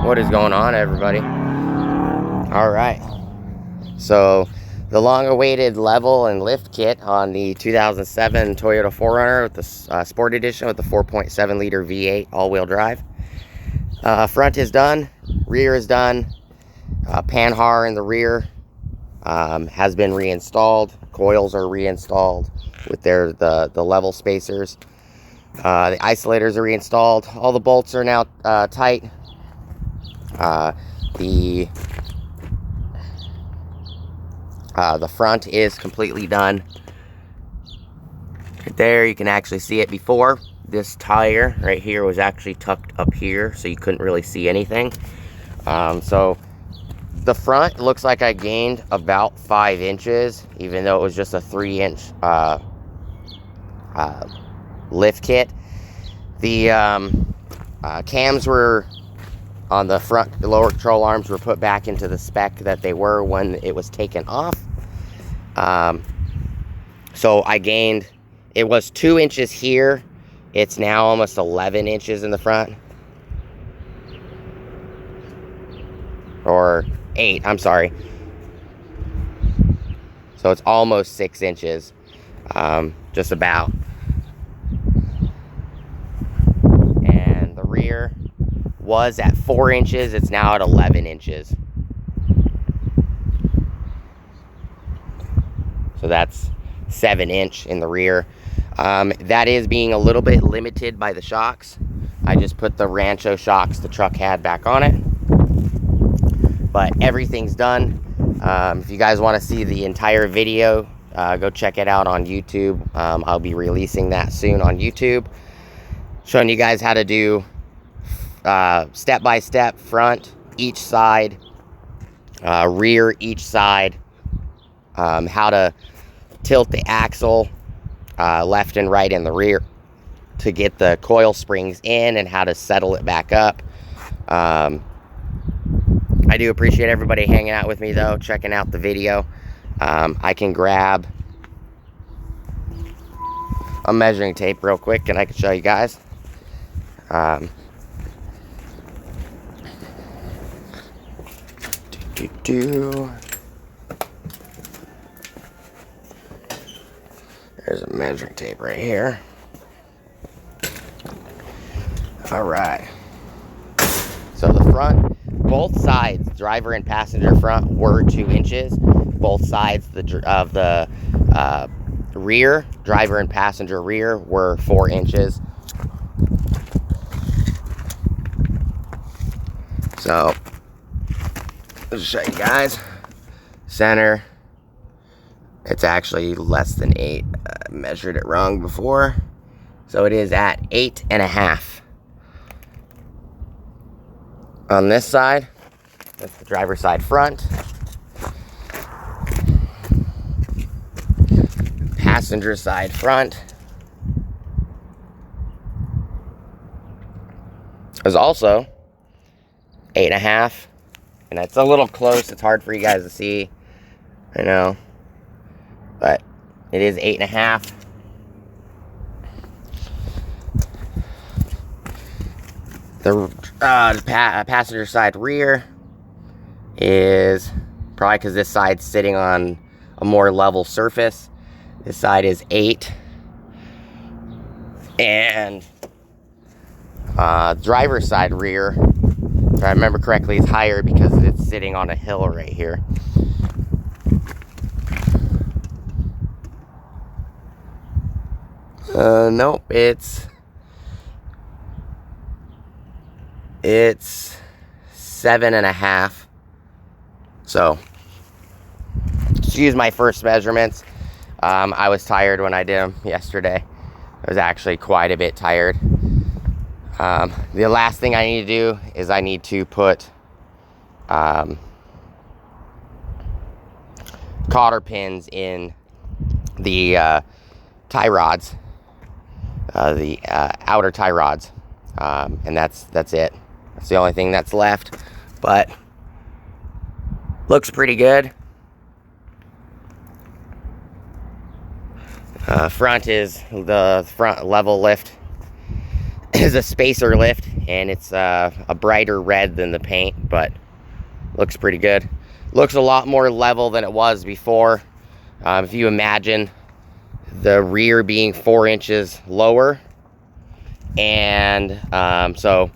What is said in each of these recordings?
What is going on, everybody? All right, so the long-awaited level and lift kit on the 2007 Toyota 4Runner with the Sport Edition with the 4.7 liter V8 all-wheel drive. Front is done, rear is done. Panhard in the rear has been reinstalled. Coils are reinstalled with the level spacers. The isolators are reinstalled. All the bolts are now tight. The front is completely done. Right there, you can actually see it before. This tire right here was actually tucked up here, so you couldn't really see anything. So the front looks like I gained about 5 inches, even though it was just a 3-inch lift kit. The cams were on the front, the lower control arms were put back into the spec that they were when it was taken off. So I gained, it was 2 inches here. It's now almost 11 inches in the front. Or 8, I'm sorry. So it's almost 6 inches, just about. And the rear was at 4 inches, it's now at 11 inches. So that's 7-inch in the rear. That is being a little bit limited by the shocks. I just put the Rancho shocks the truck had back on it. But everything's done. If you guys want to see the entire video, go check it out on YouTube. I'll be releasing that soon on YouTube, showing you guys how to do step-by-step front, each side, rear, each side, how to tilt the axle left and right in the rear to get the coil springs in, and how to settle it back up. I do appreciate everybody hanging out with me, though, checking out the video. I can grab a measuring tape real quick and I can show you guys. There's a measuring tape right here. All right. So the front, both sides, driver and passenger front, were 2 inches. Both sides of the rear, driver and passenger rear, were 4 inches. So, I'll show you guys. Center, it's actually less than 8. I measured it wrong before. So it is at 8.5. On this side, that's the driver's side front. Passenger side front is also 8.5. And it's a little close. It's hard for you guys to see. I know. But it is 8.5. The passenger side rear is, probably because this side's sitting on a more level surface, this side is 8. And driver's side rear, if I remember correctly, is higher because it's sitting on a hill right here. Nope, it's 7.5. So, excuse my first measurements. I was tired when I did them yesterday. I was actually quite a bit tired. The last thing I need to do is I need to put cotter pins in the tie rods, the outer tie rods, and that's it. That's the only thing that's left, but looks pretty good. Front is the front level lift is a spacer lift. and it's a brighter red than the paint, but looks pretty good. Looks a lot more level than it was before. If you imagine the rear being 4 inches lower, and the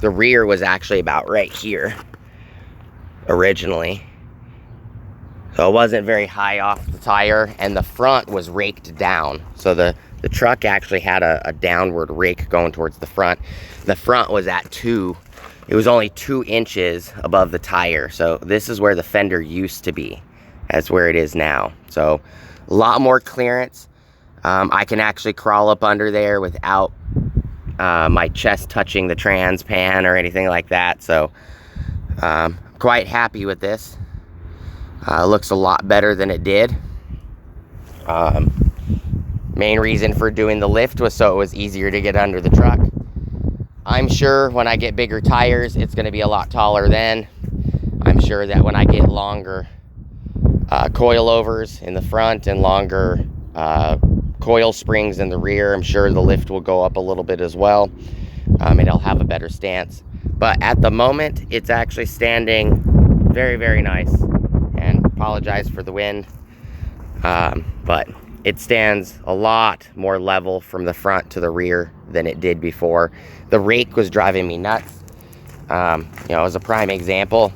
rear was actually about right here originally, so it wasn't very high off the tire, and the front was raked down, so the truck actually had a downward rake going towards the front. The front was at 2. It was only 2 inches above the tire, so this is where the fender used to be. That's where it is now. So a lot more clearance. I can actually crawl up under there without my chest touching the trans pan or anything like that. So quite happy with this. Looks a lot better than it did. Main reason for doing the lift was so it was easier to get under the truck. I'm sure when I get bigger tires, it's going to be a lot taller then. I'm sure that when I get longer coilovers in the front and longer coil springs in the rear, I'm sure the lift will go up a little bit as well, and it'll have a better stance. But at the moment, it's actually standing very, very nice. And apologize for the wind, but it stands a lot more level from the front to the rear than it did before. The rake was driving me nuts. As a prime example,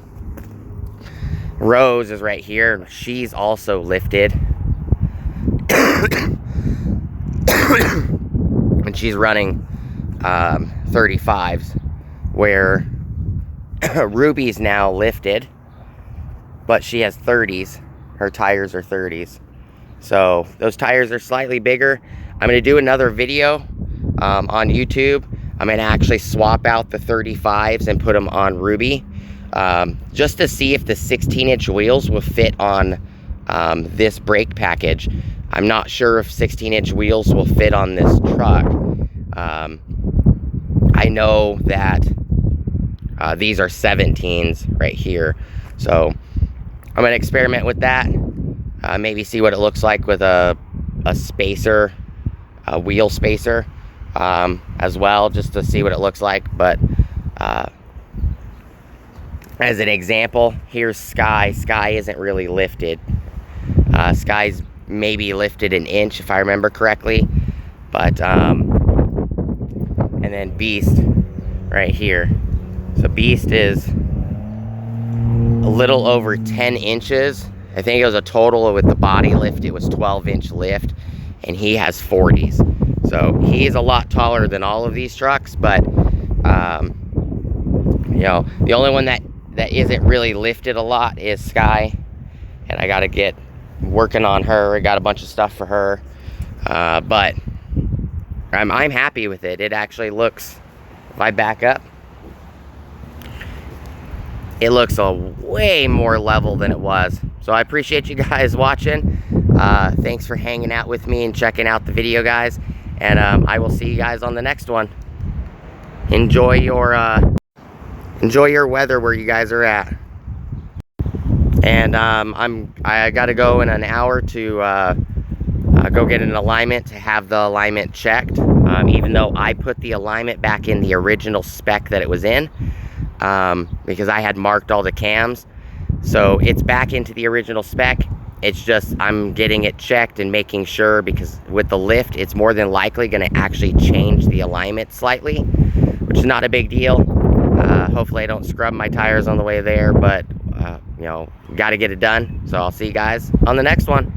Rose is right here. She's also lifted. And she's running 35s, where Ruby's now lifted, but she has 30s. Her tires are 30s. So those tires are slightly bigger. I'm going to do another video on YouTube. I'm going to actually swap out the 35s and put them on Ruby, just to see if the 16-inch wheels will fit on this brake package. I'm not sure if 16-inch wheels will fit on this truck. I know that these are 17s right here. So I'm going to experiment with that. Maybe see what it looks like with a spacer, a wheel spacer, as well, just to see what it looks like. But as an example, here's Sky. Sky isn't really lifted. Sky's maybe lifted an inch, if I remember correctly. But and then Beast right here. So Beast is a little over 10 inches. I think it was a total with the body lift, it was 12-inch lift, and he has 40s. So he is a lot taller than all of these trucks, but the only one that isn't really lifted a lot is Sky, and I got to get working on her. I got a bunch of stuff for her, but I'm happy with it. It actually looks, if I back up, it looks a way more level than it was. So I appreciate you guys watching. Thanks for hanging out with me and checking out the video, guys. And I will see you guys on the next one. Enjoy your weather where you guys are at. And I gotta go in an hour to go get an alignment, to have the alignment checked. Even though I put the alignment back in the original spec that it was in, because I had marked all the cams. So it's back into the original spec. It's just I'm getting it checked and making sure, because with the lift, it's more than likely going to actually change the alignment slightly, which is not a big deal. Hopefully I don't scrub my tires on the way there, but got to get it done. So I'll see you guys on the next one.